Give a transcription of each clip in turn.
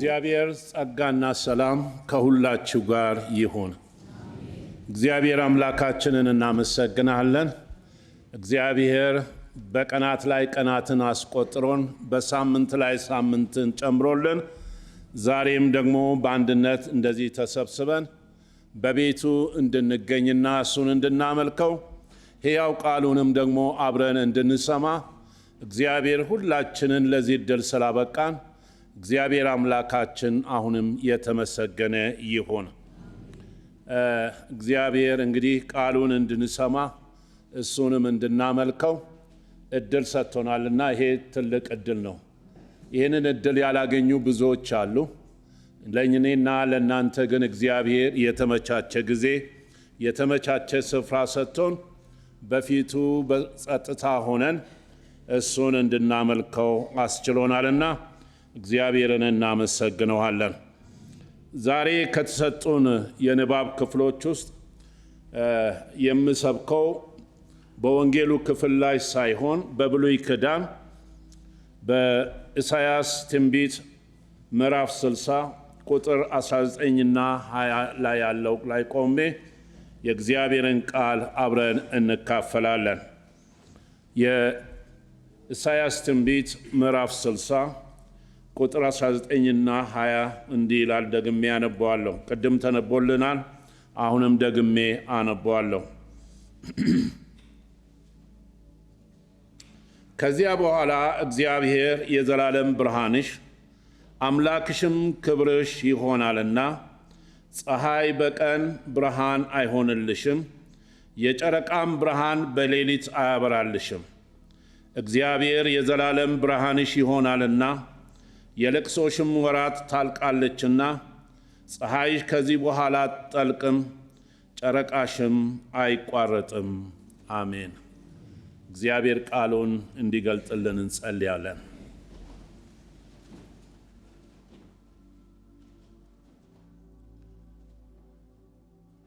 የእግዚአብሔር ጸጋና ሰላም ከሁላችሁ ጋር ይሁን። እግዚአብሔር አምላካችንን እናመሰግናለን። እግዚአብሔር በቀናት ላይ ቀናትን አስቆጥሮን በሳምንት ላይ ሳምንትን ጨምሮልን ዛሬም ደግሞ በአንድነት እንደዚህ ተሰብስበን በቤቱ እንድንገኝና እሱን እንድናመልከው ሕያው ቃሉንም ደግሞ አብረን እንድንሰማ እግዚአብሔር ሁላችንን ለዚህ ዕድል ስላበቃን እግዚአብሔር አምላካችን አሁንም የተመሰገነ ይሁን። እግዚአብሔር እንግዲህ ቃሉን እንድንሰማ እሱንም እንድናመልከው ዕድል ሰጥቶናልና ይሄ ትልቅ ዕድል ነው። ይህንን ዕድል ያላገኙ ብዙዎች አሉ። ለእኔና ለእናንተ ግን እግዚአብሔር የተመቻቸ ጊዜ የተመቻቸ ስፍራ ሰጥቶን በፊቱ በጸጥታ ሆነን እሱን እንድናመልከው አስችሎናልና እግዚአብሔርን እናመሰግነዋለን። ዛሬ ከተሰጡን የንባብ ክፍሎች ውስጥ የምሰብከው በወንጌሉ ክፍል ላይ ሳይሆን በብሉይ ኪዳን በኢሳይያስ ትንቢት ምዕራፍ 60 ቁጥር 19ና 20 ላይ ያለው ላይ ቆሜ የእግዚአብሔርን ቃል አብረን እንካፈላለን። የኢሳይያስ ትንቢት ምዕራፍ 60 ቁጥር 19ና 20 እንዲህ ይላል። ደግሜ አነበዋለሁ። ቅድም ተነቦልናል፣ አሁንም ደግሜ አነበዋለሁ። ከዚያ በኋላ እግዚአብሔር የዘላለም ብርሃንሽ አምላክሽም ክብርሽ ይሆናልና ፀሐይ በቀን ብርሃን አይሆንልሽም፣ የጨረቃም ብርሃን በሌሊት አያበራልሽም። እግዚአብሔር የዘላለም ብርሃንሽ ይሆናልና የለቅሶሽም ወራት ታልቃለችና ፀሐይሽ ከዚህ በኋላ አትጠልቅም፣ ጨረቃሽም አይቋረጥም። አሜን። እግዚአብሔር ቃሉን እንዲገልጥልን እንጸልያለን።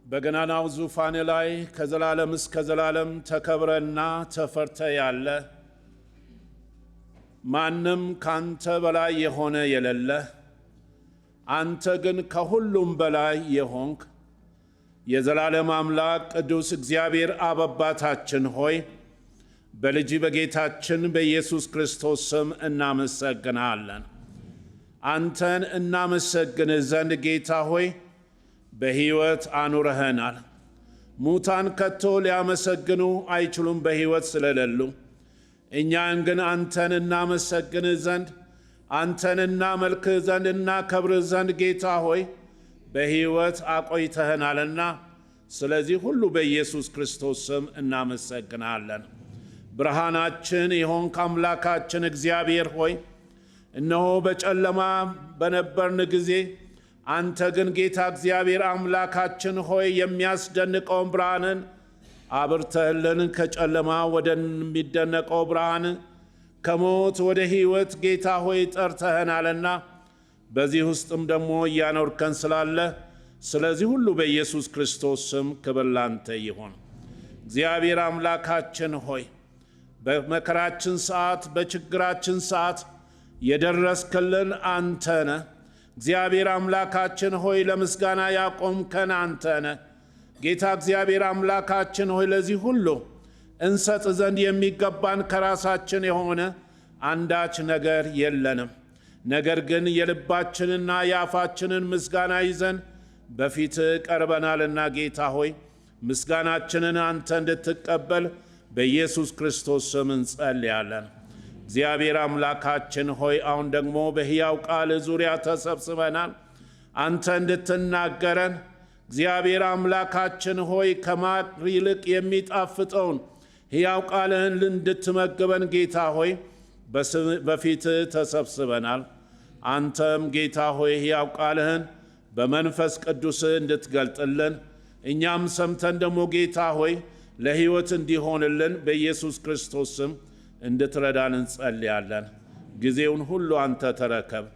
በገናናው ዙፋን ላይ ከዘላለም እስከ ዘላለም ተከብረና ተፈርተ ያለ ማንም ካንተ በላይ የሆነ የሌለ አንተ ግን ከሁሉም በላይ የሆንክ የዘላለም አምላክ ቅዱስ እግዚአብሔር አብ አባታችን ሆይ በልጅ በጌታችን በኢየሱስ ክርስቶስ ስም እናመሰግናለን። አንተን እናመሰግን ዘንድ ጌታ ሆይ በሕይወት አኑረኸናል። ሙታን ከቶ ሊያመሰግኑ አይችሉም በሕይወት ስለሌሉ፣ እኛን ግን አንተን እናመሰግን ዘንድ አንተን እናመልክህ ዘንድ እናከብርህ ዘንድ ጌታ ሆይ በሕይወት አቆይተኸናልና ስለዚህ ሁሉ በኢየሱስ ክርስቶስ ስም እናመሰግናለን። ብርሃናችን የሆንክ አምላካችን እግዚአብሔር ሆይ እነሆ በጨለማ በነበርን ጊዜ አንተ ግን ጌታ እግዚአብሔር አምላካችን ሆይ የሚያስደንቀውን ብርሃንን አብርተህልን ከጨለማ ወደሚደነቀው ብርሃን ከሞት ወደ ሕይወት ጌታ ሆይ ጠርተኸናልና በዚህ ውስጥም ደግሞ እያኖርከን ስላለ ስለዚህ ሁሉ በኢየሱስ ክርስቶስ ስም ክብር ላንተ ይሁን። እግዚአብሔር አምላካችን ሆይ በመከራችን ሰዓት በችግራችን ሰዓት የደረስክልን አንተ ነህ። እግዚአብሔር አምላካችን ሆይ ለምስጋና ያቆምከን አንተ ነህ። ጌታ እግዚአብሔር አምላካችን ሆይ ለዚህ ሁሉ እንሰጥ ዘንድ የሚገባን ከራሳችን የሆነ አንዳች ነገር የለንም። ነገር ግን የልባችንና የአፋችንን ምስጋና ይዘን በፊት ቀርበናልና ጌታ ሆይ ምስጋናችንን አንተ እንድትቀበል በኢየሱስ ክርስቶስ ስም እንጸልያለን። እግዚአብሔር አምላካችን ሆይ አሁን ደግሞ በሕያው ቃል ዙሪያ ተሰብስበናል። አንተ እንድትናገረን እግዚአብሔር አምላካችን ሆይ ከማር ይልቅ የሚጣፍጠውን ሕያው ቃልህን እንድትመግበን ጌታ ሆይ በፊት ተሰብስበናል። አንተም ጌታ ሆይ ሕያው ቃልህን በመንፈስ ቅዱስ እንድትገልጥልን እኛም ሰምተን ደግሞ ጌታ ሆይ ለሕይወት እንዲሆንልን በኢየሱስ ክርስቶስ ስም እንድትረዳን እንጸልያለን። ጊዜውን ሁሉ አንተ ተረከብ።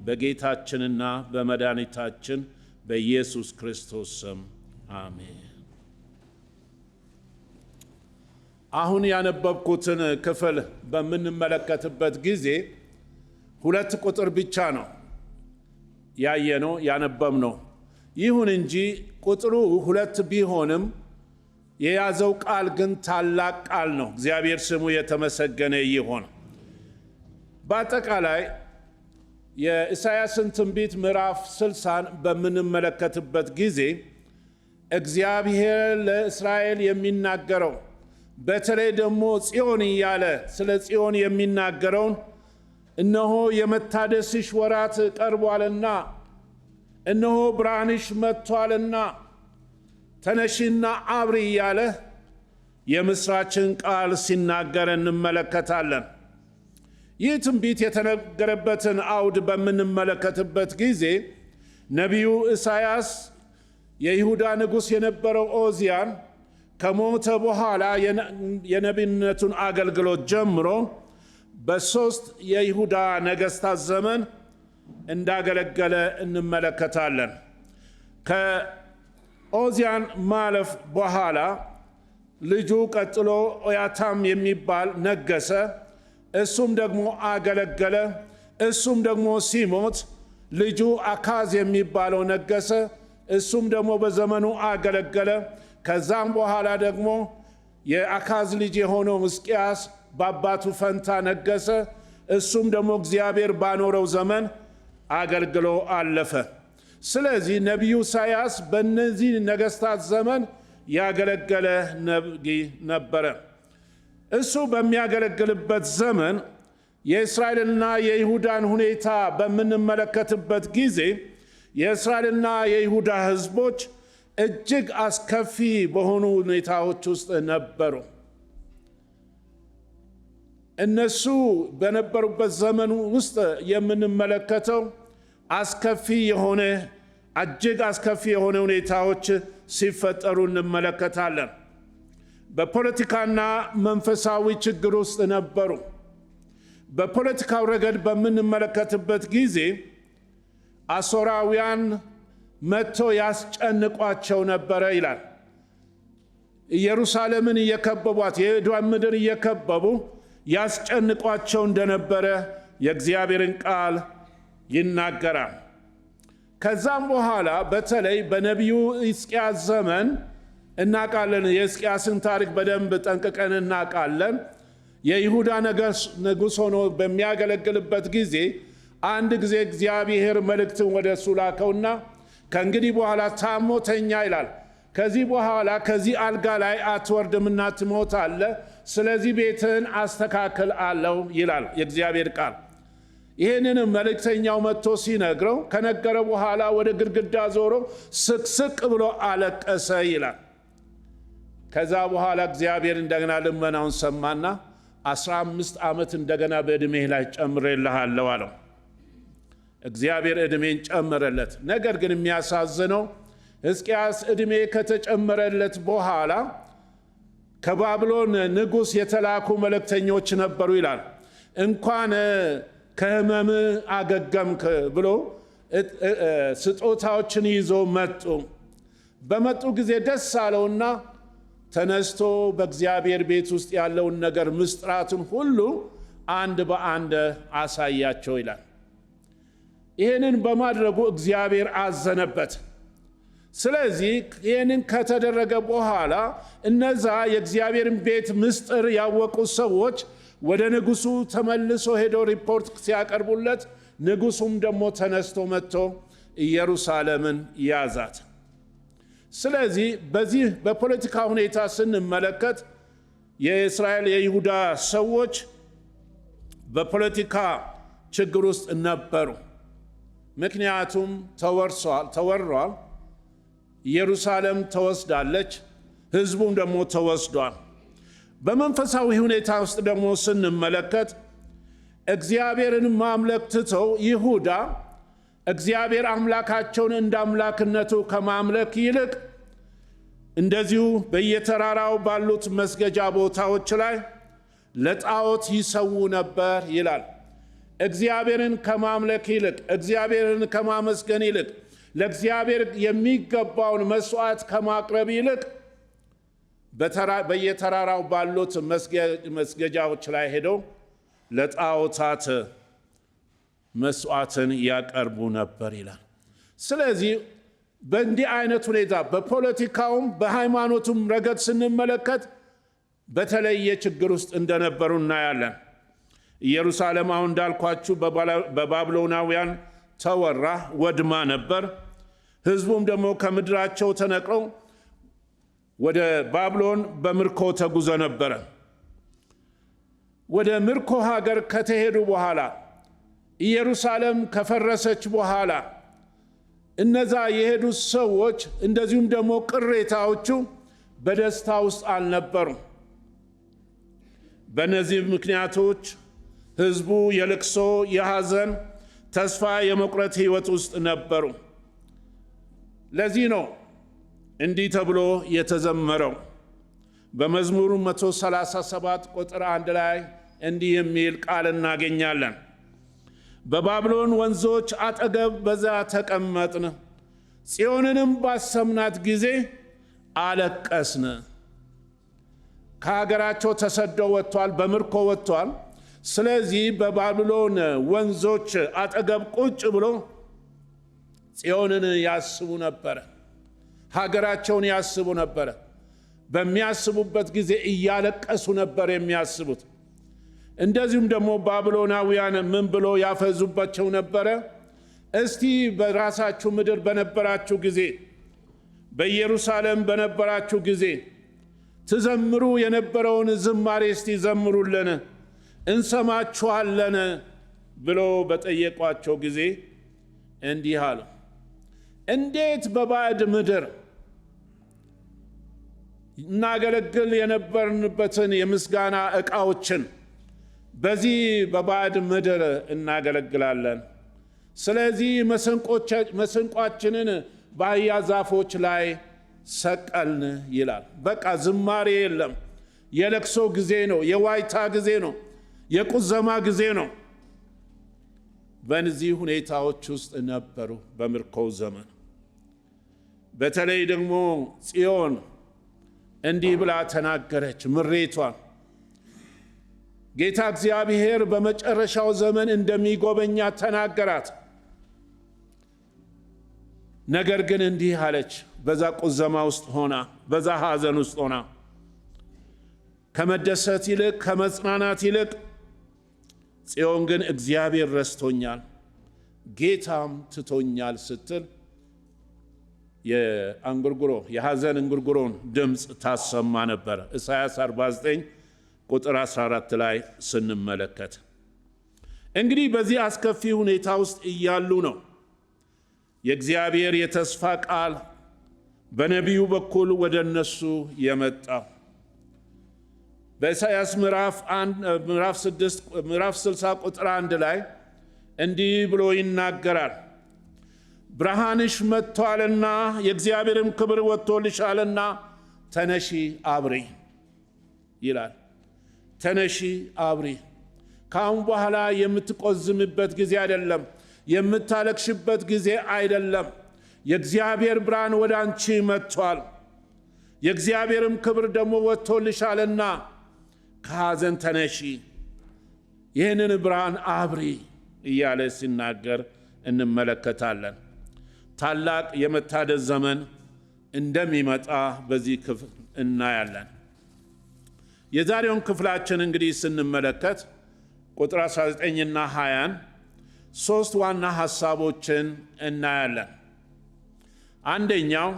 በጌታችንና በመድኃኒታችን በኢየሱስ ክርስቶስ ስም አሜን። አሁን ያነበብኩትን ክፍል በምንመለከትበት ጊዜ 2 ቁጥር ብቻ ነው ያየነው ያነበብነው። ይሁን እንጂ ቁጥሩ 2 ቢሆንም የያዘው ቃል ግን ታላቅ ቃል ነው። እግዚአብሔር ስሙ የተመሰገነ ይሁን። በአጠቃላይ የኢሳይያስን ትንቢት ምዕራፍ 60 በምንመለከትበት ጊዜ እግዚአብሔር ለእስራኤል የሚናገረው በተለይ ደግሞ ጽዮን እያለ ስለ ጽዮን የሚናገረውን እነሆ የመታደስሽ ወራት ቀርቧልና፣ እነሆ ብርሃንሽ መጥቷልና ተነሺና አብሪ እያለ የምስራችን ቃል ሲናገር እንመለከታለን። ይህ ትንቢት የተነገረበትን አውድ በምንመለከትበት ጊዜ ነቢዩ ኢሳይያስ የይሁዳ ንጉሥ የነበረው ኦዚያን ከሞተ በኋላ የነቢይነቱን አገልግሎት ጀምሮ በ3 የይሁዳ ነገሥታት ዘመን እንዳገለገለ እንመለከታለን። ከኦዚያን ማለፍ በኋላ ልጁ ቀጥሎ ዮአታም የሚባል ነገሰ። እሱም ደግሞ አገለገለ። እሱም ደግሞ ሲሞት ልጁ አካዝ የሚባለው ነገሰ። እሱም ደግሞ በዘመኑ አገለገለ። ከዛም በኋላ ደግሞ የአካዝ ልጅ የሆነው ሕዝቅያስ በአባቱ ፈንታ ነገሰ። እሱም ደግሞ እግዚአብሔር ባኖረው ዘመን አገልግሎ አለፈ። ስለዚህ ነቢዩ ኢሳይያስ በእነዚህ ነገሥታት ዘመን ያገለገለ ነቢይ ነበረ። እሱ በሚያገለግልበት ዘመን የእስራኤልና የይሁዳን ሁኔታ በምንመለከትበት ጊዜ የእስራኤልና የይሁዳ ሕዝቦች እጅግ አስከፊ በሆኑ ሁኔታዎች ውስጥ ነበሩ። እነሱ በነበሩበት ዘመን ውስጥ የምንመለከተው እጅግ አስከፊ የሆነ ሁኔታዎች ሲፈጠሩ እንመለከታለን። በፖለቲካና መንፈሳዊ ችግር ውስጥ ነበሩ። በፖለቲካው ረገድ በምንመለከትበት ጊዜ አሦራውያን መጥቶ ያስጨንቋቸው ነበረ ይላል። ኢየሩሳሌምን እየከበቧት የኤዶም ምድር እየከበቡ ያስጨንቋቸው እንደነበረ የእግዚአብሔርን ቃል ይናገራል። ከዛም በኋላ በተለይ በነቢዩ ሕዝቅያስ ዘመን እናውቃለን። የሕዝቅያስን ታሪክ በደንብ ጠንቅቀን እናውቃለን። የይሁዳ ንጉሥ ሆኖ በሚያገለግልበት ጊዜ አንድ ጊዜ እግዚአብሔር መልእክትን ወደ እሱ ላከውና ከእንግዲህ በኋላ ታሞ ተኛ ይላል። ከዚህ በኋላ ከዚህ አልጋ ላይ አትወርድምና ትሞታለህ፣ ስለዚህ ቤትህን አስተካክል አለው ይላል የእግዚአብሔር ቃል። ይህንን መልእክተኛው መጥቶ ሲነግረው ከነገረ በኋላ ወደ ግድግዳ ዞሮ ስቅስቅ ብሎ አለቀሰ ይላል። ከዛ በኋላ እግዚአብሔር እንደገና ልመናውን ሰማና 15 ዓመት እንደገና በዕድሜህ ላይ ጨምሬልሃለሁ አለው። እግዚአብሔር ዕድሜን ጨመረለት። ነገር ግን የሚያሳዝነው ሕዝቅያስ ዕድሜ ከተጨመረለት በኋላ ከባቢሎን ንጉሥ የተላኩ መልእክተኞች ነበሩ ይላል። እንኳን ከሕመም አገገምክ ብሎ ስጦታዎችን ይዞ መጡ። በመጡ ጊዜ ደስ አለውና ተነስቶ በእግዚአብሔር ቤት ውስጥ ያለውን ነገር ምስጢራቱን ሁሉ አንድ በአንድ አሳያቸው ይላል። ይህንን በማድረጉ እግዚአብሔር አዘነበት። ስለዚህ ይህንን ከተደረገ በኋላ እነዛ የእግዚአብሔርን ቤት ምስጢር ያወቁ ሰዎች ወደ ንጉሡ ተመልሶ ሄደው ሪፖርት ሲያቀርቡለት ንጉሡም ደግሞ ተነስቶ መጥቶ ኢየሩሳሌምን ያዛት። ስለዚህ በዚህ በፖለቲካ ሁኔታ ስንመለከት የእስራኤል የይሁዳ ሰዎች በፖለቲካ ችግር ውስጥ ነበሩ። ምክንያቱም ተወሯል። ኢየሩሳሌም ተወስዳለች፣ ሕዝቡም ደግሞ ተወስዷል። በመንፈሳዊ ሁኔታ ውስጥ ደግሞ ስንመለከት እግዚአብሔርን ማምለክ ትተው ይሁዳ እግዚአብሔር አምላካቸውን እንደ አምላክነቱ ከማምለክ ይልቅ እንደዚሁ በየተራራው ባሉት መስገጃ ቦታዎች ላይ ለጣዖት ይሰዉ ነበር ይላል። እግዚአብሔርን ከማምለክ ይልቅ እግዚአብሔርን ከማመስገን ይልቅ ለእግዚአብሔር የሚገባውን መስዋዕት ከማቅረብ ይልቅ በየተራራው ባሉት መስገጃዎች ላይ ሄደው ለጣዖታት መስዋዕትን ያቀርቡ ነበር ይላል። ስለዚህ በእንዲህ አይነት ሁኔታ በፖለቲካውም በሃይማኖቱም ረገድ ስንመለከት በተለየ ችግር ውስጥ እንደነበሩ እናያለን። ኢየሩሳሌም አሁን እንዳልኳችሁ በባቢሎናውያን ተወራ፣ ወድማ ነበር። ሕዝቡም ደግሞ ከምድራቸው ተነቅለው ወደ ባቢሎን በምርኮ ተጉዞ ነበረ። ወደ ምርኮ ሀገር ከተሄዱ በኋላ ኢየሩሳሌም ከፈረሰች በኋላ እነዛ የሄዱ ሰዎች እንደዚሁም ደግሞ ቅሬታዎቹ በደስታ ውስጥ አልነበሩም። በእነዚህ ምክንያቶች ሕዝቡ የልቅሶ፣ የሐዘን፣ ተስፋ የመቁረጥ ሕይወት ውስጥ ነበሩ። ለዚህ ነው እንዲህ ተብሎ የተዘመረው በመዝሙሩ 137 ቁጥር 1 ላይ እንዲህ የሚል ቃል እናገኛለን። በባቢሎን ወንዞች አጠገብ በዛ ተቀመጥን፣ ጽዮንንም ባሰብናት ጊዜ አለቀስን። ከሀገራቸው ተሰደው ወጥቷል፣ በምርኮ ወጥቷል። ስለዚህ በባቢሎን ወንዞች አጠገብ ቁጭ ብሎ ጽዮንን ያስቡ ነበረ፣ ሀገራቸውን ያስቡ ነበረ። በሚያስቡበት ጊዜ እያለቀሱ ነበር የሚያስቡት። እንደዚሁም ደግሞ ባቢሎናውያን ምን ብሎ ያፈዙባቸው ነበረ? እስቲ በራሳችሁ ምድር በነበራችሁ ጊዜ፣ በኢየሩሳሌም በነበራችሁ ጊዜ ትዘምሩ የነበረውን ዝማሬ እስቲ ዘምሩልን፣ እንሰማችኋለን ብሎ በጠየቋቸው ጊዜ እንዲህ አሉ። እንዴት በባዕድ ምድር እናገለግል የነበርንበትን የምስጋና ዕቃዎችን በዚህ በባዕድ ምድር እናገለግላለን? ስለዚህ መሰንቋችንን በአህያ ዛፎች ላይ ሰቀልን ይላል። በቃ ዝማሬ የለም። የለቅሶ ጊዜ ነው፣ የዋይታ ጊዜ ነው፣ የቁዘማ ጊዜ ነው። በእነዚህ ሁኔታዎች ውስጥ ነበሩ በምርኮው ዘመን። በተለይ ደግሞ ጽዮን እንዲህ ብላ ተናገረች ምሬቷን። ጌታ እግዚአብሔር በመጨረሻው ዘመን እንደሚጎበኛት ተናገራት። ነገር ግን እንዲህ አለች፣ በዛ ቁዘማ ውስጥ ሆና፣ በዛ ሐዘን ውስጥ ሆና ከመደሰት ይልቅ ከመጽናናት ይልቅ ጽዮን ግን እግዚአብሔር ረስቶኛል፣ ጌታም ትቶኛል ስትል የሐዘን እንጉርጉሮን ድምፅ ታሰማ ነበር። ኢሳይያስ 49 ቁጥር 14 ላይ ስንመለከት እንግዲህ በዚህ አስከፊ ሁኔታ ውስጥ እያሉ ነው የእግዚአብሔር የተስፋ ቃል በነቢዩ በኩል ወደ እነሱ የመጣው። በኢሳይያስ ምዕራፍ 60 ቁጥር 1 ላይ እንዲህ ብሎ ይናገራል። ብርሃንሽ መጥቷልና የእግዚአብሔርም ክብር ወጥቶልሻልና ተነሺ አብሪ ይላል። ተነሺ አብሪ። ከአሁን በኋላ የምትቆዝምበት ጊዜ አይደለም፣ የምታለቅሽበት ጊዜ አይደለም። የእግዚአብሔር ብርሃን ወደ አንቺ መጥቷል፣ የእግዚአብሔርም ክብር ደግሞ ወጥቶልሻልና ከሐዘን ተነሺ፣ ይህንን ብርሃን አብሪ እያለ ሲናገር እንመለከታለን። ታላቅ የመታደስ ዘመን እንደሚመጣ በዚህ ክፍል እናያለን። የዛሬውን ክፍላችን እንግዲህ ስንመለከት ቁጥር 19ና 20 ሶስት ዋና ሐሳቦችን እናያለን። አንደኛው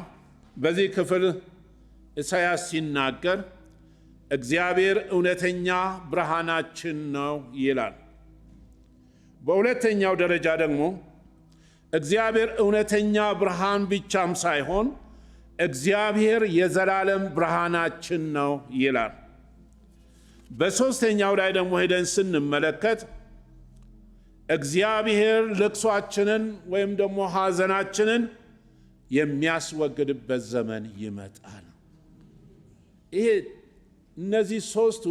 በዚህ ክፍል ኢሳይያስ ሲናገር እግዚአብሔር እውነተኛ ብርሃናችን ነው ይላል። በሁለተኛው ደረጃ ደግሞ እግዚአብሔር እውነተኛ ብርሃን ብቻም ሳይሆን እግዚአብሔር የዘላለም ብርሃናችን ነው ይላል። በሶስተኛው ላይ ደግሞ ሄደን ስንመለከት እግዚአብሔር ልቅሷችንን ወይም ደግሞ ሐዘናችንን የሚያስወግድበት ዘመን ይመጣል። ይሄ እነዚህ ሶስቱ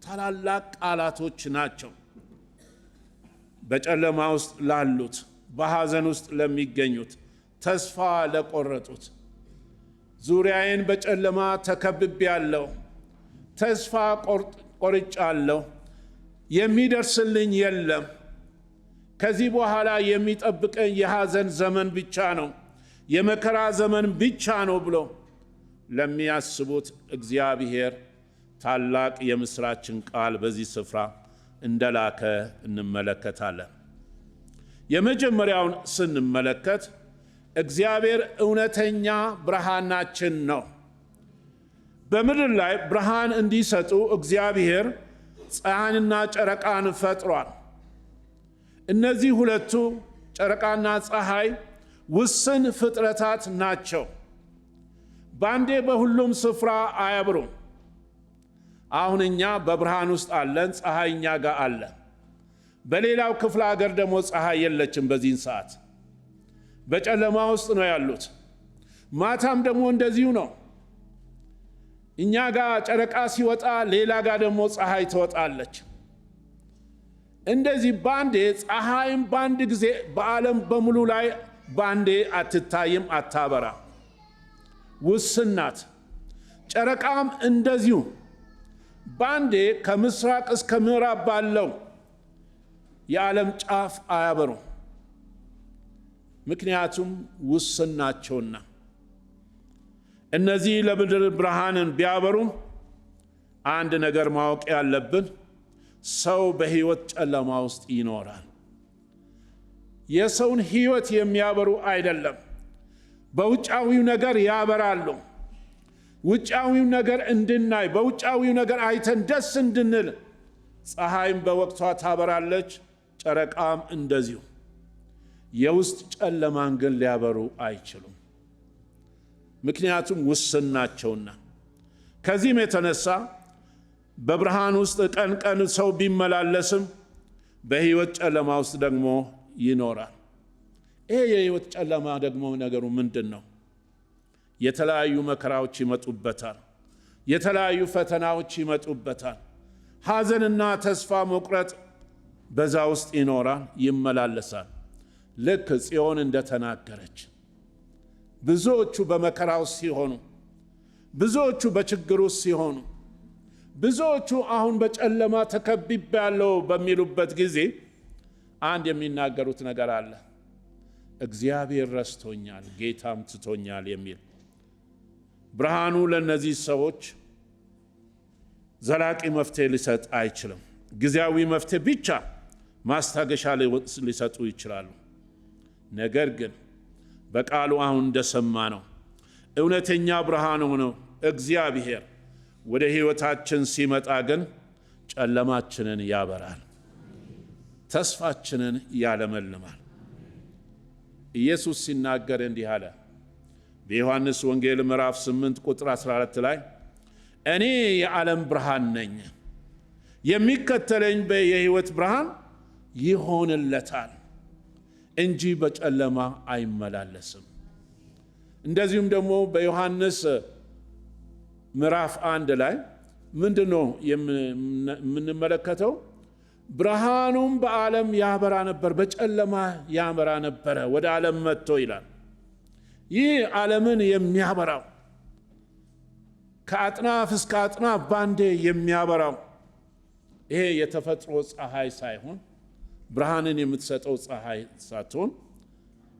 ታላላቅ ቃላቶች ናቸው። በጨለማ ውስጥ ላሉት፣ በሐዘን ውስጥ ለሚገኙት፣ ተስፋ ለቆረጡት፣ ዙሪያዬን በጨለማ ተከብቤያለሁ፣ ተስፋ ቆርጫለሁ፣ የሚደርስልኝ የለም፣ ከዚህ በኋላ የሚጠብቀኝ የሐዘን ዘመን ብቻ ነው፣ የመከራ ዘመን ብቻ ነው ብሎ ለሚያስቡት እግዚአብሔር ታላቅ የምስራችን ቃል በዚህ ስፍራ እንደላከ እንመለከታለን። የመጀመሪያውን ስንመለከት እግዚአብሔር እውነተኛ ብርሃናችን ነው። በምድር ላይ ብርሃን እንዲሰጡ እግዚአብሔር ፀሐይንና ጨረቃን ፈጥሯል። እነዚህ ሁለቱ ጨረቃና ፀሐይ ውስን ፍጥረታት ናቸው። ባንዴ በሁሉም ስፍራ አያብሩም። አሁን እኛ በብርሃን ውስጥ አለን፣ ፀሐይ እኛ ጋር አለ። በሌላው ክፍለ ሀገር ደግሞ ፀሐይ የለችም። በዚህን ሰዓት በጨለማ ውስጥ ነው ያሉት። ማታም ደግሞ እንደዚሁ ነው። እኛ ጋር ጨረቃ ሲወጣ ሌላ ጋር ደግሞ ፀሐይ ትወጣለች። እንደዚህ ባንዴ ፀሐይም ባንድ ጊዜ በዓለም በሙሉ ላይ ባንዴ አትታይም፣ አታበራ፣ ውስን ናት። ጨረቃም እንደዚሁ ባንዴ ከምስራቅ እስከ ምዕራብ ባለው የዓለም ጫፍ አያበሩ፣ ምክንያቱም ውስን ናቸውና። እነዚህ ለምድር ብርሃንን ቢያበሩ አንድ ነገር ማወቅ ያለብን፣ ሰው በሕይወት ጨለማ ውስጥ ይኖራል። የሰውን ሕይወት የሚያበሩ አይደለም። በውጫዊው ነገር ያበራሉ። ውጫዊው ነገር እንድናይ፣ በውጫዊው ነገር አይተን ደስ እንድንል ፀሐይም በወቅቷ ታበራለች፣ ጨረቃም እንደዚሁ። የውስጥ ጨለማን ግን ሊያበሩ አይችሉም፣ ምክንያቱም ውስን ናቸውና። ከዚህም የተነሳ በብርሃን ውስጥ ቀን ቀን ሰው ቢመላለስም በሕይወት ጨለማ ውስጥ ደግሞ ይኖራል። ይሄ የሕይወት ጨለማ ደግሞ ነገሩ ምንድን ነው? የተለያዩ መከራዎች ይመጡበታል። የተለያዩ ፈተናዎች ይመጡበታል። ሐዘንና ተስፋ መቁረጥ በዛ ውስጥ ይኖራል፣ ይመላለሳል። ልክ ጽዮን እንደተናገረች ብዙዎቹ በመከራ ውስጥ ሲሆኑ፣ ብዙዎቹ በችግር ውስጥ ሲሆኑ፣ ብዙዎቹ አሁን በጨለማ ተከብቤያለሁ በሚሉበት ጊዜ አንድ የሚናገሩት ነገር አለ። እግዚአብሔር ረስቶኛል፣ ጌታም ትቶኛል የሚል። ብርሃኑ ለነዚህ ሰዎች ዘላቂ መፍትሄ ሊሰጥ አይችልም። ጊዜያዊ መፍትሄ ብቻ ማስታገሻ ሊሰጡ ይችላሉ። ነገር ግን በቃሉ አሁን እንደሰማ ነው እውነተኛ ብርሃን ሆነው እግዚአብሔር ወደ ሕይወታችን ሲመጣ ግን ጨለማችንን ያበራል፣ ተስፋችንን ያለመልማል። ኢየሱስ ሲናገር እንዲህ አለ። በዮሐንስ ወንጌል ምዕራፍ 8 ቁጥር 14 ላይ እኔ የዓለም ብርሃን ነኝ፣ የሚከተለኝ የሕይወት ብርሃን ይሆንለታል እንጂ በጨለማ አይመላለስም። እንደዚሁም ደግሞ በዮሐንስ ምዕራፍ 1 ላይ ምንድነው የምንመለከተው? ብርሃኑም በዓለም ያበራ ነበር፣ በጨለማ ያበራ ነበረ፣ ወደ ዓለም መጥቶ ይላል። ይህ ዓለምን የሚያበራው ከአጥናፍ እስከ አጥናፍ ባንዴ የሚያበራው ይሄ የተፈጥሮ ፀሐይ ሳይሆን፣ ብርሃንን የምትሰጠው ፀሐይ ሳትሆን፣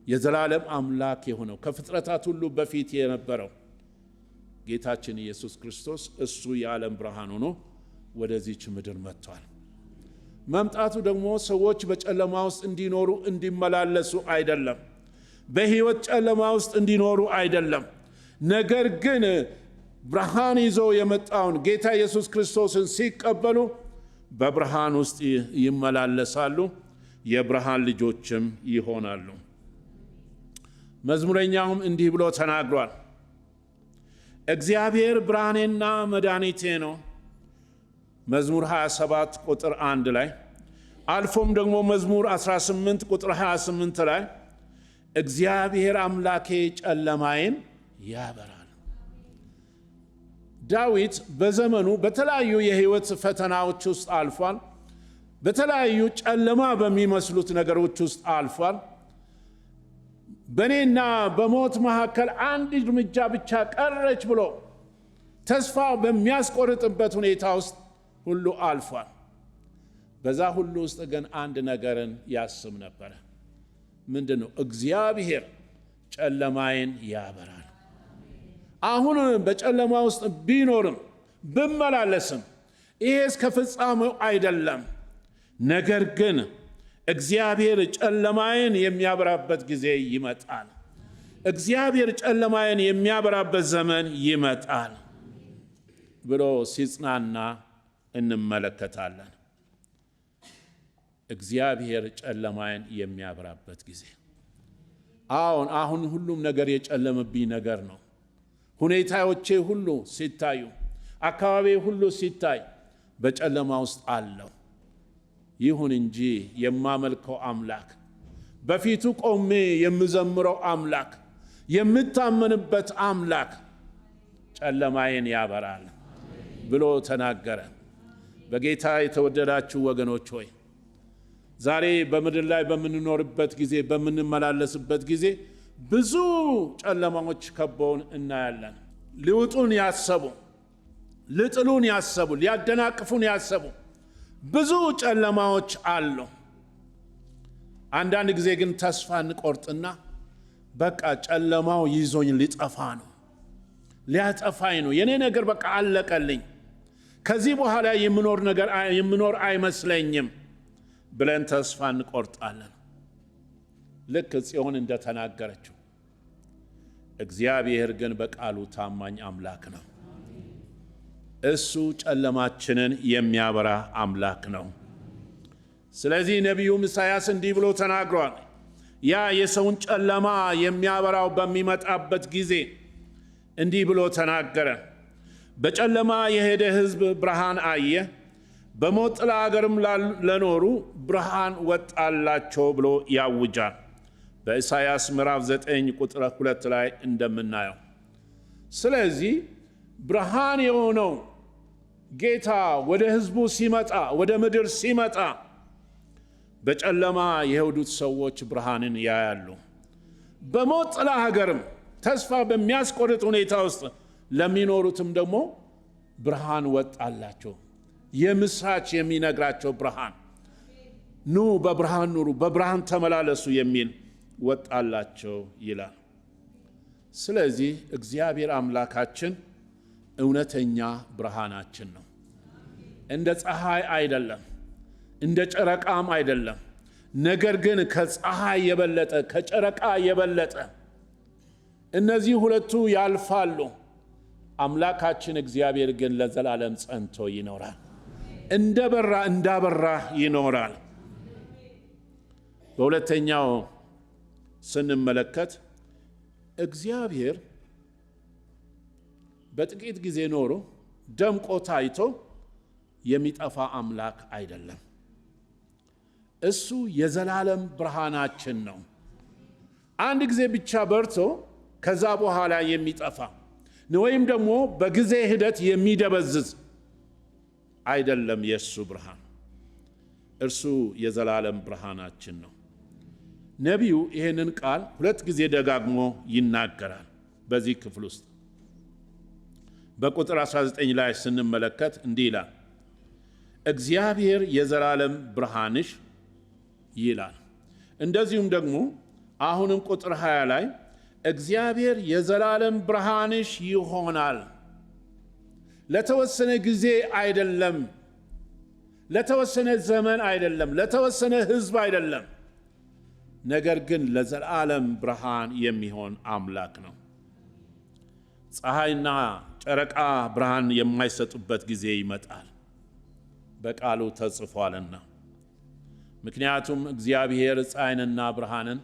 የዘላለም አምላክ የሆነው ከፍጥረታት ሁሉ በፊት የነበረው ጌታችን ኢየሱስ ክርስቶስ እሱ የዓለም ብርሃን ሆኖ ወደዚች ምድር መጥቷል። መምጣቱ ደግሞ ሰዎች በጨለማ ውስጥ እንዲኖሩ እንዲመላለሱ አይደለም፣ በሕይወት ጨለማ ውስጥ እንዲኖሩ አይደለም። ነገር ግን ብርሃን ይዞ የመጣውን ጌታ ኢየሱስ ክርስቶስን ሲቀበሉ በብርሃን ውስጥ ይመላለሳሉ፣ የብርሃን ልጆችም ይሆናሉ። መዝሙረኛውም እንዲህ ብሎ ተናግሯል። እግዚአብሔር ብርሃኔና መድኃኒቴ ነው። መዝሙር 27 ቁጥር 1 ላይ አልፎም ደግሞ መዝሙር 18 ቁጥር 28 ላይ እግዚአብሔር አምላኬ ጨለማዬን ያበራል። ዳዊት በዘመኑ በተለያዩ የሕይወት ፈተናዎች ውስጥ አልፏል። በተለያዩ ጨለማ በሚመስሉት ነገሮች ውስጥ አልፏል። በእኔና በሞት መካከል አንድ እርምጃ ብቻ ቀረች ብሎ ተስፋ በሚያስቆርጥበት ሁኔታ ውስጥ ሁሉ አልፏል። በዛ ሁሉ ውስጥ ግን አንድ ነገርን ያስብ ነበረ። ምንድነው? እግዚአብሔር ጨለማዬን ያበራል። አሁን በጨለማ ውስጥ ቢኖርም ብመላለስም ይሄ እስከ ፍጻሜው አይደለም። ነገር ግን እግዚአብሔር ጨለማዬን የሚያበራበት ጊዜ ይመጣል። እግዚአብሔር ጨለማዬን የሚያበራበት ዘመን ይመጣል ብሎ ሲጽናና እንመለከታለን። እግዚአብሔር ጨለማዬን የሚያበራበት ጊዜ። አሁን ሁሉም ነገር የጨለመብኝ ነገር ነው። ሁኔታዎቼ ሁሉ ሲታዩ፣ አካባቢ ሁሉ ሲታይ በጨለማ ውስጥ አለው። ይሁን እንጂ የማመልከው አምላክ፣ በፊቱ ቆሜ የምዘምረው አምላክ፣ የምታመንበት አምላክ ጨለማዬን ያበራል ብሎ ተናገረ። በጌታ የተወደዳችሁ ወገኖች ሆይ ዛሬ በምድር ላይ በምንኖርበት ጊዜ፣ በምንመላለስበት ጊዜ ብዙ ጨለማዎች ከበውን እናያለን። ሊውጡን ያሰቡ፣ ሊጥሉን ያሰቡ፣ ሊያደናቅፉን ያሰቡ ብዙ ጨለማዎች አሉ። አንዳንድ ጊዜ ግን ተስፋ እንቆርጥና በቃ ጨለማው ይዞኝ ሊጠፋ ነው፣ ሊያጠፋኝ ነው፣ የኔ ነገር በቃ አለቀልኝ፣ ከዚህ በኋላ የምኖር አይመስለኝም ብለን ተስፋ እንቆርጣለን። ልክ ጽዮን እንደተናገረችው እግዚአብሔር ግን በቃሉ ታማኝ አምላክ ነው። እሱ ጨለማችንን የሚያበራ አምላክ ነው። ስለዚህ ነቢዩ ኢሳይያስ እንዲህ ብሎ ተናግሯል። ያ የሰውን ጨለማ የሚያበራው በሚመጣበት ጊዜ እንዲህ ብሎ ተናገረ። በጨለማ የሄደ ሕዝብ ብርሃን አየ፣ በሞት ጥላ አገርም ለኖሩ ብርሃን ወጣላቸው ብሎ ያውጃል። በኢሳይያስ ምዕራፍ 9 ቁጥር 2 ላይ እንደምናየው። ስለዚህ ብርሃን የሆነው ጌታ ወደ ሕዝቡ ሲመጣ፣ ወደ ምድር ሲመጣ በጨለማ የሄዱት ሰዎች ብርሃንን ያያሉ። በሞት ጥላ ሀገርም ተስፋ በሚያስቆርጥ ሁኔታ ውስጥ ለሚኖሩትም ደግሞ ብርሃን ወጣላቸው። የምስራች የሚነግራቸው ብርሃን፣ ኑ በብርሃን ኑሩ፣ በብርሃን ተመላለሱ የሚል ወጣላቸው ይላል። ስለዚህ እግዚአብሔር አምላካችን እውነተኛ ብርሃናችን ነው። እንደ ፀሐይ አይደለም፣ እንደ ጨረቃም አይደለም። ነገር ግን ከፀሐይ የበለጠ፣ ከጨረቃ የበለጠ እነዚህ ሁለቱ ያልፋሉ። አምላካችን እግዚአብሔር ግን ለዘላለም ጸንቶ ይኖራል። እንዳበራ ይኖራል። በሁለተኛው ስንመለከት እግዚአብሔር በጥቂት ጊዜ ኖሮ ደምቆ ታይቶ የሚጠፋ አምላክ አይደለም። እሱ የዘላለም ብርሃናችን ነው። አንድ ጊዜ ብቻ በርቶ ከዛ በኋላ የሚጠፋ ወይም ደግሞ በጊዜ ሂደት የሚደበዝዝ አይደለም። የእሱ ብርሃን፣ እርሱ የዘላለም ብርሃናችን ነው። ነቢዩ ይህንን ቃል 2 ጊዜ ደጋግሞ ይናገራል። በዚህ ክፍል ውስጥ በቁጥር 19 ላይ ስንመለከት እንዲህ ይላል፣ እግዚአብሔር የዘላለም ብርሃንሽ ይላል። እንደዚሁም ደግሞ አሁንም ቁጥር 20 ላይ እግዚአብሔር የዘላለም ብርሃንሽ ይሆናል። ለተወሰነ ጊዜ አይደለም፣ ለተወሰነ ዘመን አይደለም፣ ለተወሰነ ሕዝብ አይደለም። ነገር ግን ለዘላለም ብርሃን የሚሆን አምላክ ነው። ፀሐይና ጨረቃ ብርሃን የማይሰጡበት ጊዜ ይመጣል፣ በቃሉ ተጽፏልና። ምክንያቱም እግዚአብሔር ፀሐይንና ብርሃንን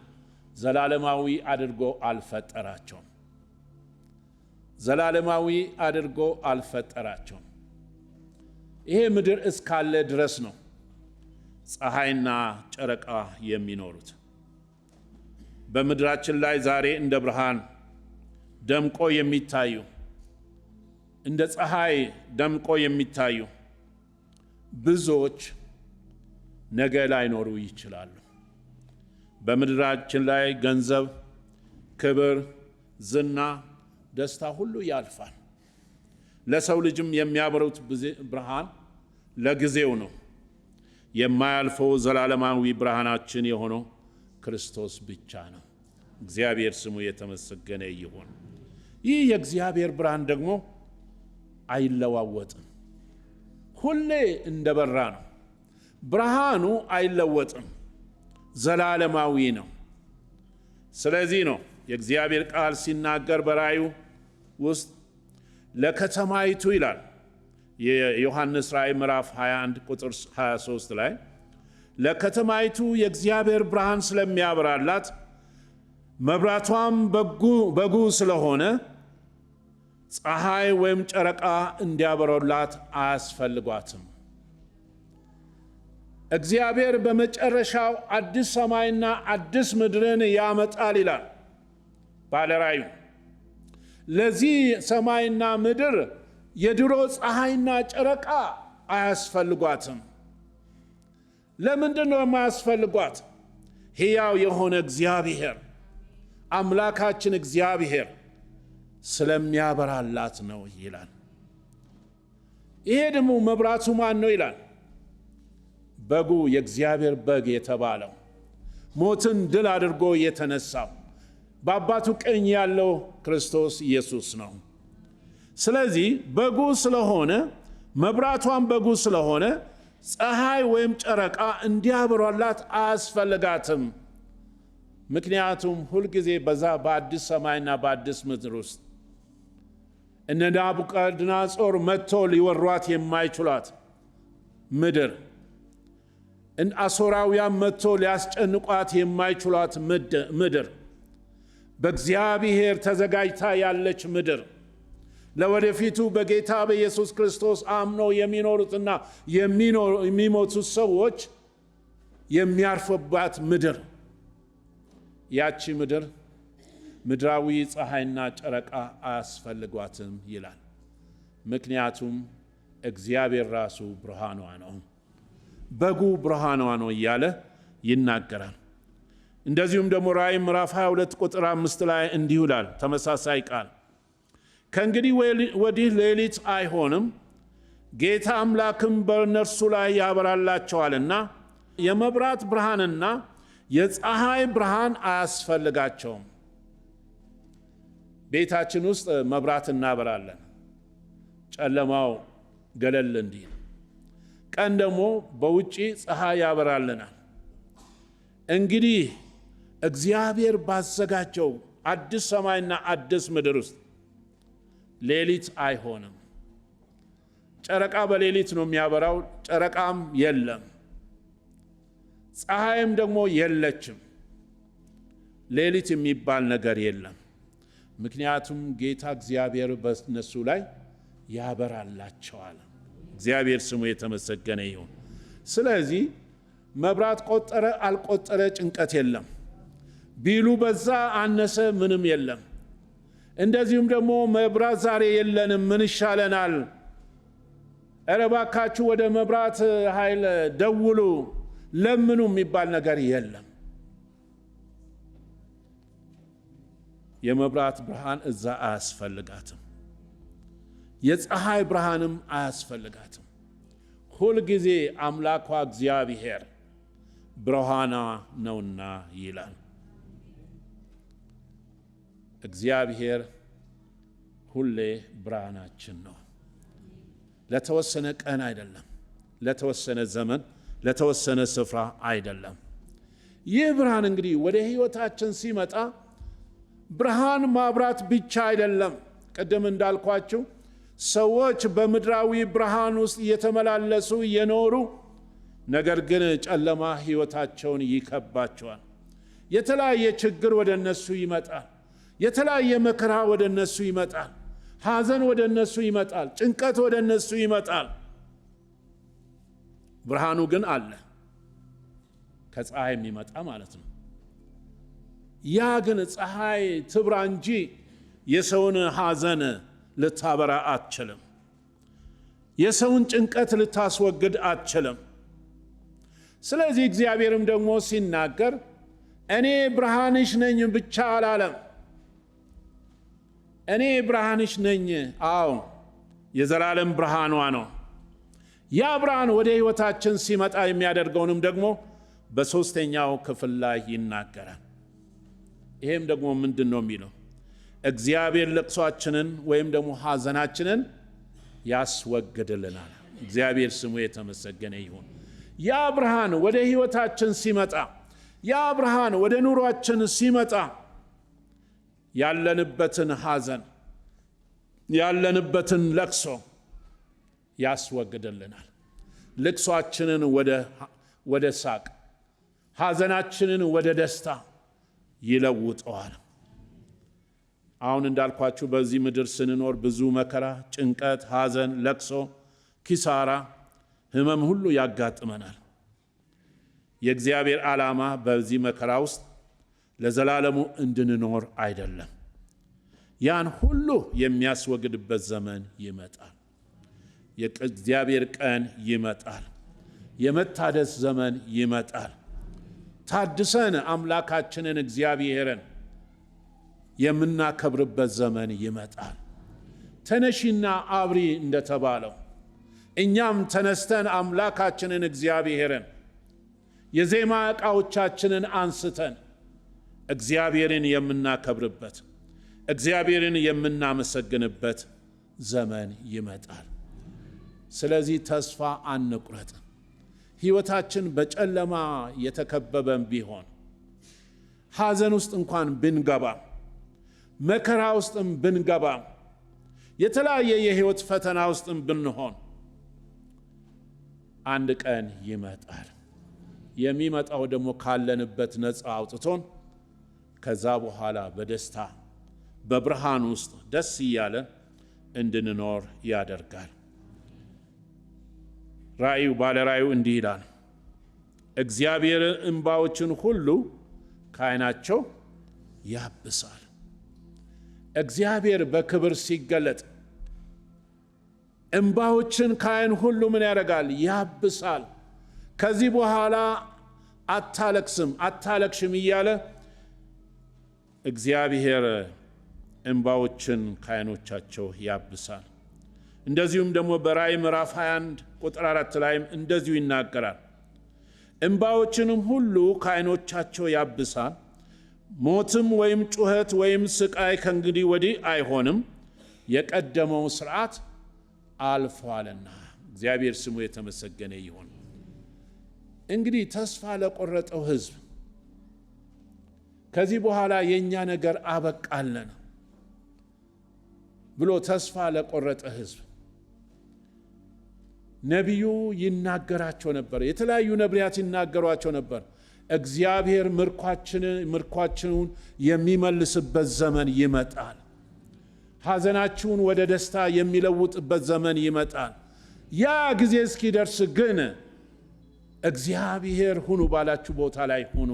ዘላለማዊ አድርጎ አልፈጠራቸውም። ዘላለማዊ አድርጎ አልፈጠራቸውም። ይሄ ምድር እስካለ ድረስ ነው ፀሐይና ጨረቃ የሚኖሩት። በምድራችን ላይ ዛሬ እንደ ብርሃን ደምቆ የሚታዩ፣ እንደ ፀሐይ ደምቆ የሚታዩ ብዙዎች ነገ ላይኖሩ ይችላሉ። በምድራችን ላይ ገንዘብ፣ ክብር፣ ዝና፣ ደስታ ሁሉ ያልፋል። ለሰው ልጅም የሚያበሩት ብርሃን ለጊዜው ነው። የማያልፈው ዘላለማዊ ብርሃናችን የሆነው ክርስቶስ ብቻ ነው። እግዚአብሔር ስሙ የተመሰገነ ይሁን። ይህ የእግዚአብሔር ብርሃን ደግሞ አይለዋወጥም፣ ሁሌ እንደበራ ነው። ብርሃኑ አይለወጥም፣ ዘላለማዊ ነው። ስለዚህ ነው የእግዚአብሔር ቃል ሲናገር በራእዩ ውስጥ ለከተማይቱ ይላል፣ የዮሐንስ ራእይ ምዕራፍ 21 ቁጥር 23 ላይ ለከተማይቱ የእግዚአብሔር ብርሃን ስለሚያበራላት መብራቷም በጉ ስለሆነ ፀሐይ ወይም ጨረቃ እንዲያበሩላት አያስፈልጓትም። እግዚአብሔር በመጨረሻው አዲስ ሰማይና አዲስ ምድርን ያመጣል ይላል ባለራእዩ። ለዚህ ሰማይና ምድር የድሮ ፀሐይና ጨረቃ አያስፈልጓትም። ለምንድን ነው የማያስፈልጓት? ሕያው የሆነ እግዚአብሔር አምላካችን እግዚአብሔር ስለሚያበራላት ነው ይላል። ይሄ ደግሞ መብራቱ ማን ነው ይላል? በጉ፣ የእግዚአብሔር በግ የተባለው ሞትን ድል አድርጎ የተነሳው በአባቱ ቀኝ ያለው ክርስቶስ ኢየሱስ ነው። ስለዚህ በጉ ስለሆነ፣ መብራቷን በጉ ስለሆነ ፀሐይ ወይም ጨረቃ እንዲያበራላት አያስፈልጋትም። ምክንያቱም ሁልጊዜ በዛ በአዲስ ሰማይና በአዲስ ምድር ውስጥ እነ ናቡከደነፆር መጥቶ ሊወሯት የማይችሏት ምድር፣ አሦራውያን መጥቶ ሊያስጨንቋት የማይችሏት ምድር፣ በእግዚአብሔር ተዘጋጅታ ያለች ምድር፣ ለወደፊቱ በጌታ በኢየሱስ ክርስቶስ አምነው የሚኖሩትና የሚሞቱት ሰዎች የሚያርፉባት ምድር፣ ያቺ ምድር ምድራዊ ፀሐይና ጨረቃ አያስፈልጓትም ይላል። ምክንያቱም እግዚአብሔር ራሱ ብርሃኗ ነው፣ በጉ ብርሃኗ ነው እያለ ይናገራል። እንደዚሁም ደግሞ ራእይ ምዕራፍ 22 ቁጥር 5 ላይ እንዲሁ ይላል፣ ተመሳሳይ ቃል ከእንግዲህ ወዲህ ሌሊት አይሆንም፣ ጌታ አምላክም በእነርሱ ላይ ያበራላቸዋልና የመብራት ብርሃንና የፀሐይ ብርሃን አያስፈልጋቸውም። ቤታችን ውስጥ መብራት እናበራለን፣ ጨለማው ገለል እንዲል። ቀን ደግሞ በውጪ ፀሐይ ያበራልናል። እንግዲህ እግዚአብሔር ባዘጋጀው አዲስ ሰማይና አዲስ ምድር ውስጥ ሌሊት አይሆንም። ጨረቃ በሌሊት ነው የሚያበራው፣ ጨረቃም የለም፣ ፀሐይም ደግሞ የለችም። ሌሊት የሚባል ነገር የለም። ምክንያቱም ጌታ እግዚአብሔር በእነሱ ላይ ያበራላቸዋል። እግዚአብሔር ስሙ የተመሰገነ ይሁን። ስለዚህ መብራት ቆጠረ አልቆጠረ ጭንቀት የለም። ቢሉ በዛ አነሰ ምንም የለም። እንደዚሁም ደግሞ መብራት ዛሬ የለንም ምን ይሻለናል፣ ኧረ እባካችሁ ወደ መብራት ኃይል ደውሉ ለምኑ የሚባል ነገር የለም። የመብራት ብርሃን እዛ አያስፈልጋትም፣ የፀሐይ ብርሃንም አያስፈልጋትም። ሁልጊዜ አምላኳ እግዚአብሔር ብርሃኗ ነውና ይላል። እግዚአብሔር ሁሌ ብርሃናችን ነው። ለተወሰነ ቀን አይደለም፣ ለተወሰነ ዘመን፣ ለተወሰነ ስፍራ አይደለም። ይህ ብርሃን እንግዲህ ወደ ሕይወታችን ሲመጣ ብርሃን ማብራት ብቻ አይደለም። ቅድም እንዳልኳችሁ ሰዎች በምድራዊ ብርሃን ውስጥ እየተመላለሱ እየኖሩ ነገር ግን ጨለማ ሕይወታቸውን ይከባቸዋል። የተለያየ ችግር ወደ እነሱ ይመጣል። የተለያየ መከራ ወደ እነሱ ይመጣል። ሐዘን ወደ እነሱ ይመጣል። ጭንቀት ወደ እነሱ ይመጣል። ብርሃኑ ግን አለ፣ ከፀሐይ የሚመጣ ማለት ነው። ያ ግን ፀሐይ ትብራ እንጂ የሰውን ሐዘን ልታበራ አትችልም። የሰውን ጭንቀት ልታስወግድ አትችልም። ስለዚህ እግዚአብሔርም ደግሞ ሲናገር እኔ ብርሃንሽ ነኝ ብቻ አላለም። እኔ ብርሃንሽ ነኝ፣ አዎ የዘላለም ብርሃኗ ነው። ያ ብርሃን ወደ ሕይወታችን ሲመጣ የሚያደርገውንም ደግሞ በሦስተኛው ክፍል ላይ ይናገራል። ይሄም ደግሞ ምንድነው የሚለው? እግዚአብሔር ለቅሶአችንን ወይም ደግሞ ሐዘናችንን ያስወግድልናል። እግዚአብሔር ስሙ የተመሰገነ ይሁን። ያ ብርሃን ወደ ሕይወታችን ሲመጣ፣ ያ ብርሃን ወደ ኑሯችን ሲመጣ ያለንበትን ሐዘን ያለንበትን ለቅሶ ያስወግድልናል። ልቅሶአችንን ወደ ሳቅ፣ ሐዘናችንን ወደ ደስታ ይለውጠዋል። አሁን እንዳልኳችሁ በዚህ ምድር ስንኖር ብዙ መከራ፣ ጭንቀት፣ ሐዘን፣ ለቅሶ፣ ኪሳራ፣ ህመም ሁሉ ያጋጥመናል። የእግዚአብሔር ዓላማ በዚህ መከራ ውስጥ ለዘላለሙ እንድንኖር አይደለም። ያን ሁሉ የሚያስወግድበት ዘመን ይመጣል። የእግዚአብሔር ቀን ይመጣል። የመታደስ ዘመን ይመጣል። ታድሰን አምላካችንን እግዚአብሔርን የምናከብርበት ዘመን ይመጣል። ተነሺና አብሪ እንደተባለው እኛም ተነስተን አምላካችንን እግዚአብሔርን የዜማ ዕቃዎቻችንን አንስተን እግዚአብሔርን የምናከብርበት እግዚአብሔርን የምናመሰግንበት ዘመን ይመጣል። ስለዚህ ተስፋ አንቁረጥ። ሕይወታችን በጨለማ የተከበበን ቢሆን፣ ሐዘን ውስጥ እንኳን ብንገባ፣ መከራ ውስጥም ብንገባ፣ የተለያየ የሕይወት ፈተና ውስጥም ብንሆን አንድ ቀን ይመጣል። የሚመጣው ደግሞ ካለንበት ነፃ አውጥቶን ከዛ በኋላ በደስታ በብርሃን ውስጥ ደስ እያለ እንድንኖር ያደርጋል። ባለ ራእዩ እንዲህ ይላል፣ እግዚአብሔር እንባዎችን ሁሉ ከዓይናቸው ያብሳል። እግዚአብሔር በክብር ሲገለጥ እንባዎችን ከዓይን ሁሉ ምን ያደርጋል? ያብሳል። ከዚህ በኋላ አታለቅስም፣ አታለቅሽም እያለ እግዚአብሔር እንባዎችን ከዓይኖቻቸው ያብሳል። እንደዚሁም ደግሞ በራእይ ምዕራፍ 21 ቁጥር 4 ላይም እንደዚሁ ይናገራል። እንባዎችንም ሁሉ ከዓይኖቻቸው ያብሳል፣ ሞትም ወይም ጩኸት ወይም ስቃይ ከእንግዲህ ወዲህ አይሆንም፣ የቀደመው ሥርዓት አልፏልና። እግዚአብሔር ስሙ የተመሰገነ ይሁን። እንግዲህ ተስፋ ለቆረጠው ሕዝብ ከዚህ በኋላ የእኛ ነገር አበቃለን ብሎ ተስፋ ለቆረጠ ሕዝብ ነቢዩ ይናገራቸው ነበር። የተለያዩ ነቢያት ይናገሯቸው ነበር። እግዚአብሔር ምርኳችንን የሚመልስበት ዘመን ይመጣል። ሐዘናችሁን ወደ ደስታ የሚለውጥበት ዘመን ይመጣል። ያ ጊዜ እስኪደርስ ግን እግዚአብሔር ሁኑ ባላችሁ ቦታ ላይ ሁኑ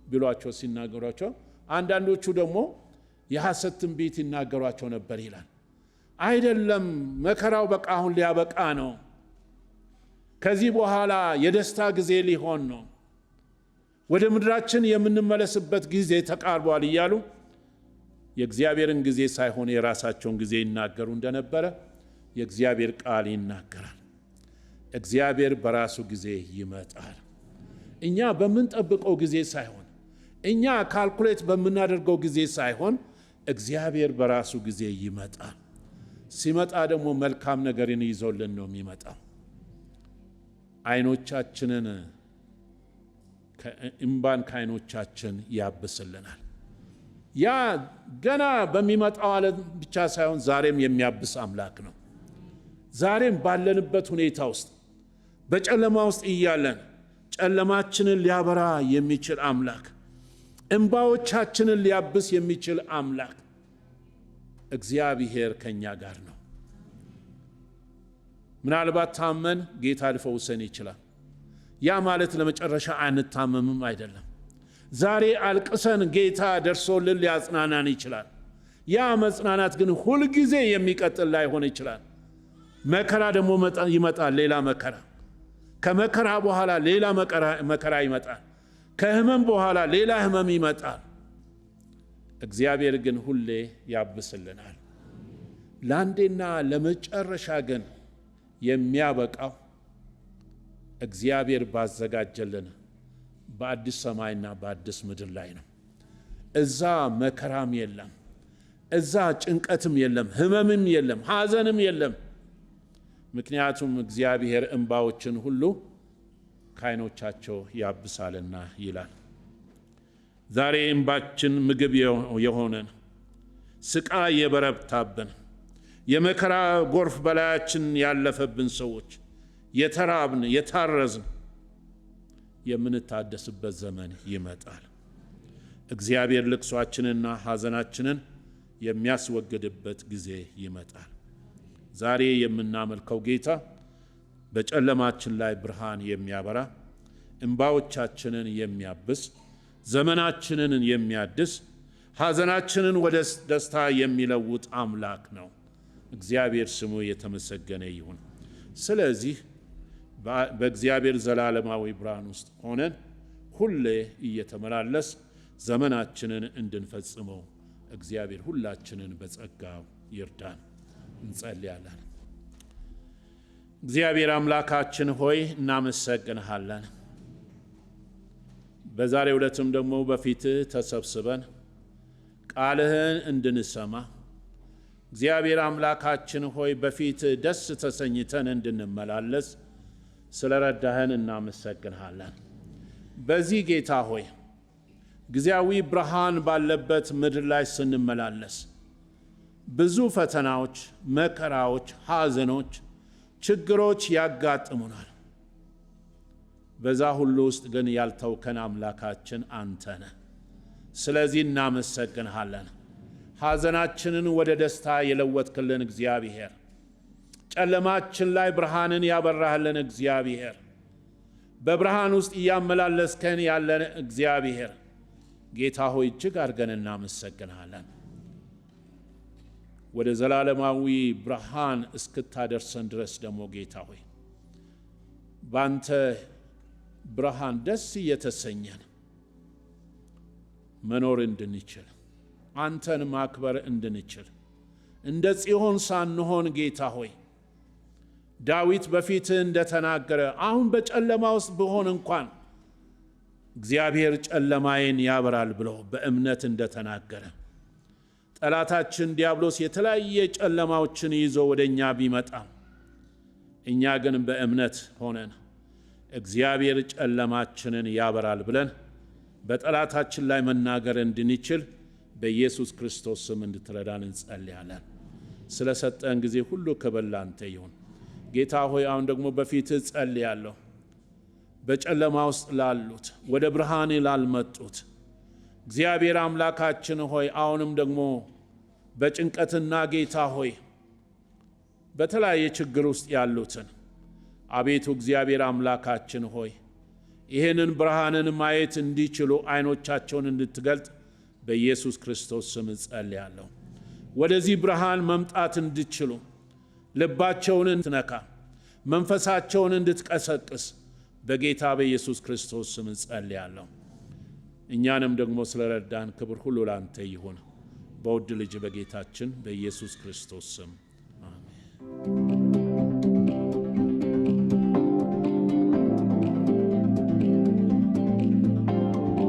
ብሏቸው ሲናገሯቸው፣ አንዳንዶቹ ደግሞ የሐሰት ትንቢት ይናገሯቸው ነበር ይላል። አይደለም፣ መከራው በቃ አሁን ሊያበቃ ነው፣ ከዚህ በኋላ የደስታ ጊዜ ሊሆን ነው፣ ወደ ምድራችን የምንመለስበት ጊዜ ተቃርቧል እያሉ የእግዚአብሔርን ጊዜ ሳይሆን የራሳቸውን ጊዜ ይናገሩ እንደነበረ የእግዚአብሔር ቃል ይናገራል። እግዚአብሔር በራሱ ጊዜ ይመጣል። እኛ በምንጠብቀው ጊዜ ሳይሆን፣ እኛ ካልኩሌት በምናደርገው ጊዜ ሳይሆን እግዚአብሔር በራሱ ጊዜ ይመጣል። ሲመጣ ደግሞ መልካም ነገርን ይዞልን ነው የሚመጣው። አይኖቻችንን እንባን ከዓይኖቻችን ያብስልናል። ያ ገና በሚመጣው ዓለም ብቻ ሳይሆን ዛሬም የሚያብስ አምላክ ነው። ዛሬም ባለንበት ሁኔታ ውስጥ በጨለማ ውስጥ እያለን ጨለማችንን ሊያበራ የሚችል አምላክ፣ እንባዎቻችንን ሊያብስ የሚችል አምላክ እግዚአብሔር ከኛ ጋር ነው። ምናልባት ታመን ጌታ ሊፈውሰን ይችላል። ያ ማለት ለመጨረሻ አንታመምም አይደለም። ዛሬ አልቅሰን ጌታ ደርሶልን ሊያጽናናን ይችላል። ያ መጽናናት ግን ሁልጊዜ የሚቀጥል ላይሆን ይችላል። መከራ ደግሞ ይመጣል። ሌላ መከራ፣ ከመከራ በኋላ ሌላ መከራ ይመጣል። ከህመም በኋላ ሌላ ህመም ይመጣል። እግዚአብሔር ግን ሁሌ ያብስልናል። ለአንዴና ለመጨረሻ ግን የሚያበቃው እግዚአብሔር ባዘጋጀልን በአዲስ ሰማይና በአዲስ ምድር ላይ ነው። እዛ መከራም የለም፣ እዛ ጭንቀትም የለም፣ ህመምም የለም፣ ሐዘንም የለም። ምክንያቱም እግዚአብሔር እንባዎችን ሁሉ ከዓይኖቻቸው ያብሳልና ይላል። ዛሬ እንባችን ምግብ የሆነን፣ ስቃይ የበረታብን፣ የመከራ ጎርፍ በላያችን ያለፈብን ሰዎች፣ የተራብን የታረዝን የምንታደስበት ዘመን ይመጣል። እግዚአብሔር ልቅሷችንና ሐዘናችንን የሚያስወግድበት ጊዜ ይመጣል። ዛሬ የምናመልከው ጌታ በጨለማችን ላይ ብርሃን የሚያበራ፣ እንባዎቻችንን የሚያብስ፣ ዘመናችንን የሚያድስ፣ ሐዘናችንን ወደ ደስታ የሚለውጥ አምላክ ነው። እግዚአብሔር ስሙ የተመሰገነ ይሁን። ስለዚህ በእግዚአብሔር ዘላለማዊ ብርሃን ውስጥ ሆነን ሁሌ እየተመላለስ ዘመናችንን እንድንፈጽመው እግዚአብሔር ሁላችንን በጸጋው ይርዳን። እንጸልያለን። እግዚአብሔር አምላካችን ሆይ እናመሰግንሃለን። በዛሬው ዕለትም ደግሞ በፊትህ ተሰብስበን ቃልህን እንድንሰማ እግዚአብሔር አምላካችን ሆይ በፊትህ ደስ ተሰኝተን እንድንመላለስ ስለረዳህን እናመሰግንሃለን። በዚህ ጌታ ሆይ ጊዜያዊ ብርሃን ባለበት ምድር ላይ ስንመላለስ ብዙ ፈተናዎች፣ መከራዎች፣ ሐዘኖች፣ ችግሮች ያጋጥሙናል። በዛ ሁሉ ውስጥ ግን ያልተውከን አምላካችን አንተ ነህ። ስለዚህ እናመሰግንሃለን። ሐዘናችንን ወደ ደስታ የለወጥክልን እግዚአብሔር፣ ጨለማችን ላይ ብርሃንን ያበራህልን እግዚአብሔር፣ በብርሃን ውስጥ እያመላለስከን ያለን እግዚአብሔር ጌታ ሆይ እጅግ አድርገን እናመሰግንሃለን። ወደ ዘላለማዊ ብርሃን እስክታደርሰን ድረስ ደግሞ ጌታ ሆይ ባንተ ብርሃን ደስ እየተሰኘን መኖር እንድንችል፣ አንተን ማክበር እንድንችል፣ እንደ ጽዮን ሳንሆን ጌታ ሆይ ዳዊት በፊትህ እንደተናገረ አሁን በጨለማ ውስጥ ብሆን እንኳን እግዚአብሔር ጨለማዬን ያበራል ብሎ በእምነት እንደተናገረ ጠላታችን ዲያብሎስ የተለያየ ጨለማዎችን ይዞ ወደኛ ቢመጣ እኛ ግን በእምነት ሆነን እግዚአብሔር ጨለማችንን ያበራል ብለን በጠላታችን ላይ መናገር እንድንችል በኢየሱስ ክርስቶስ ስም እንድትረዳን እንጸልያለን። ስለሰጠን ጊዜ ሁሉ ክብር ላንተ ይሁን። ጌታ ሆይ አሁን ደግሞ በፊትህ ጸልያለሁ። በጨለማ ውስጥ ላሉት፣ ወደ ብርሃን ላልመጡት እግዚአብሔር አምላካችን ሆይ አሁንም ደግሞ በጭንቀትና ጌታ ሆይ በተለያየ ችግር ውስጥ ያሉትን አቤቱ እግዚአብሔር አምላካችን ሆይ ይህንን ብርሃንን ማየት እንዲችሉ ዓይኖቻቸውን እንድትገልጥ በኢየሱስ ክርስቶስ ስም ጸልያለሁ። ወደዚህ ብርሃን መምጣት እንዲችሉ ልባቸውን እንድትነካ፣ መንፈሳቸውን እንድትቀሰቅስ በጌታ በኢየሱስ ክርስቶስ ስም ጸልያለሁ። እኛንም ደግሞ ስለረዳን ክብር ሁሉ ላንተ ይሁን። በውድ ልጅ በጌታችን በኢየሱስ ክርስቶስ ስም አሜን።